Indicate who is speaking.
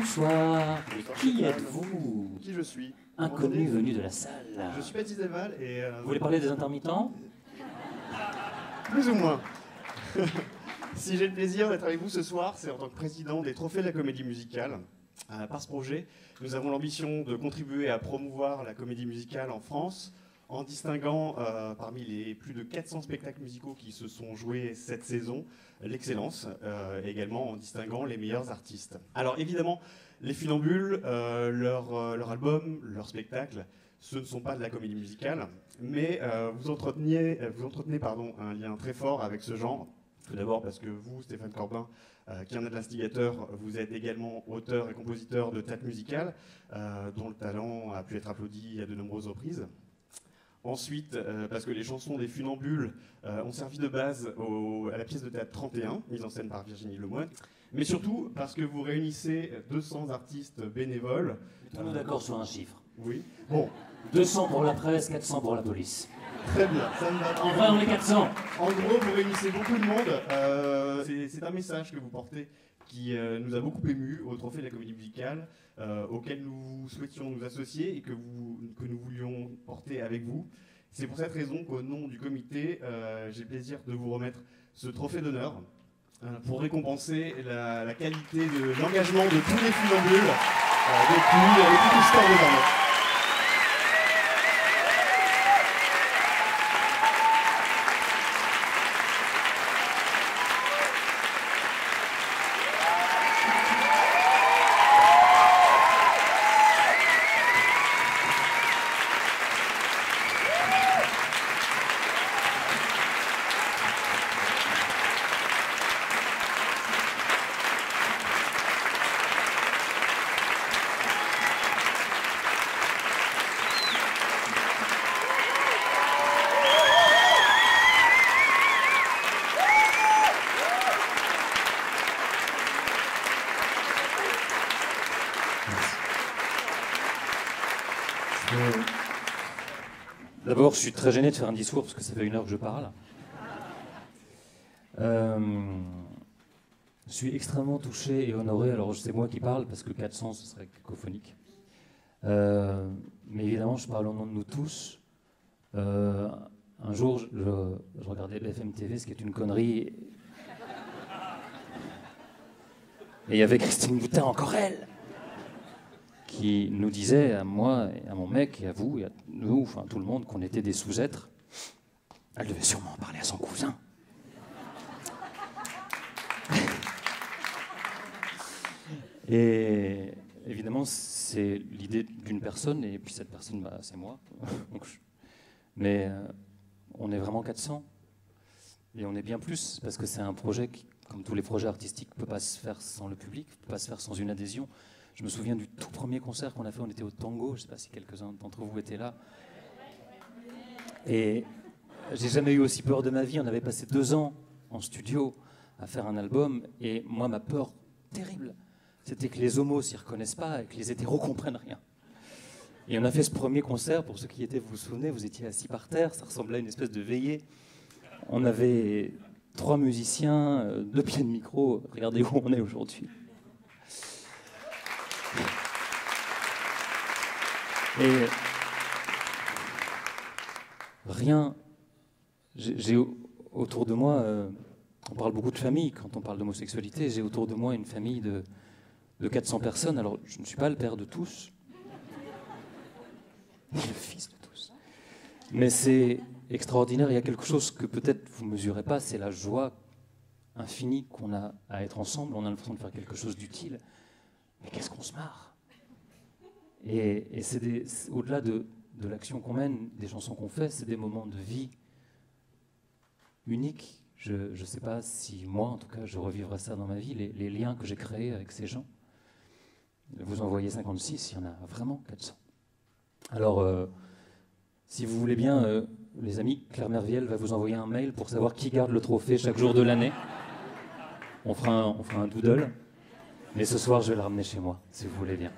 Speaker 1: Bonsoir. Mais qui êtes-vous?
Speaker 2: Qui je suis?
Speaker 1: Inconnu venu de la salle.
Speaker 2: Je suis Baptiste Delval et...
Speaker 1: Vous voulez parler des intermittents?
Speaker 2: Plus ou moins. Si j'ai le plaisir d'être avec vous ce soir, c'est en tant que président des Trophées de la Comédie Musicale. Par ce projet, nous avons l'ambition de contribuer à promouvoir la comédie musicale en France en distinguant parmi les plus de 400 spectacles musicaux qui se sont joués cette saison, l'excellence, également en distinguant les meilleurs artistes. Alors évidemment, les Funambules, leur album, leur spectacle, ce ne sont pas de la comédie musicale, mais vous entretenez un lien très fort avec ce genre. Tout d'abord parce que vous, Stéphane Corbin, qui en êtes l'instigateur, vous êtes également auteur et compositeur de théâtre musical, dont le talent a pu être applaudi à de nombreuses reprises. Ensuite, parce que les chansons des Funambules ont servi de base à la pièce de théâtre 31, mise en scène par Virginie Lemoine. Mais surtout parce que vous réunissez 200 artistes bénévoles.
Speaker 1: Tout le monde d'accord sur un chiffre.
Speaker 2: Oui. Bon.
Speaker 1: 200 pour la presse, 400 pour la police.
Speaker 2: Très bien, ça me va.
Speaker 1: En vrai, on est 400.
Speaker 2: En gros, vous réunissez beaucoup de monde. C'est un message que vous portez qui nous a beaucoup émus au Trophée de la Comédie Musicale, auquel nous souhaitions nous associer et que nous voulions porter avec vous. C'est pour cette raison qu'au nom du comité, j'ai le plaisir de vous remettre ce trophée d'honneur pour récompenser la qualité de l'engagement de tous les Funambules depuis toute l'histoire de l'année.
Speaker 1: D'abord, je suis très gêné de faire un discours parce que ça fait 1 heure que je parle. Je suis extrêmement touché et honoré. Alors, c'est moi qui parle parce que 400, ce serait cacophonique. Mais évidemment, je parle au nom de nous tous. Un jour, je regardais BFM TV, ce qui est une connerie. Et il y avait Christine Boutin, encore elle, qui nous disait à moi, et à mon mec, et à vous, et à nous, enfin tout le monde, qu'on était des sous-êtres. Elle devait sûrement en parler à son cousin. Et évidemment, c'est l'idée d'une personne, et puis cette personne, bah, c'est moi. Mais on est vraiment 400. Et on est bien plus, parce que c'est un projet qui, comme tous les projets artistiques, ne peut pas se faire sans le public, ne peut pas se faire sans une adhésion. Je me souviens du tout premier concert qu'on a fait, on était au Tango, je ne sais pas si quelques-uns d'entre vous étaient là. Et j'ai jamais eu aussi peur de ma vie, on avait passé 2 ans en studio à faire un album, et moi ma peur terrible, c'était que les homos s'y reconnaissent pas et que les hétéros comprennent rien. Et on a fait ce premier concert, pour ceux qui étaient, vous vous souvenez, vous étiez assis par terre, ça ressemblait à une espèce de veillée. On avait 3 musiciens, 2 pieds de micro, regardez où on est aujourd'hui. Et rien, j'ai autour de moi, on parle beaucoup de famille quand on parle d'homosexualité, j'ai autour de moi une famille de 400 personnes, alors je ne suis pas le père de tous, ni le fils de tous, mais c'est extraordinaire, il y a quelque chose que peut-être vous ne mesurez pas, c'est la joie infinie qu'on a à être ensemble, on a l'impression de faire quelque chose d'utile, mais qu'est-ce qu'on se marre. Et c'est au-delà de l'action qu'on mène, des chansons qu'on fait, c'est des moments de vie uniques. Je ne sais pas si moi, en tout cas, je revivrai ça dans ma vie, les liens que j'ai créés avec ces gens. Vous en voyez 56, il y en a vraiment 400. Alors, si vous voulez bien, les amis, Claire Merviel va vous envoyer un mail pour savoir qui garde le trophée chaque jour de l'année. On fera un doodle. Mais ce soir, je vais le ramener chez moi, si vous voulez bien.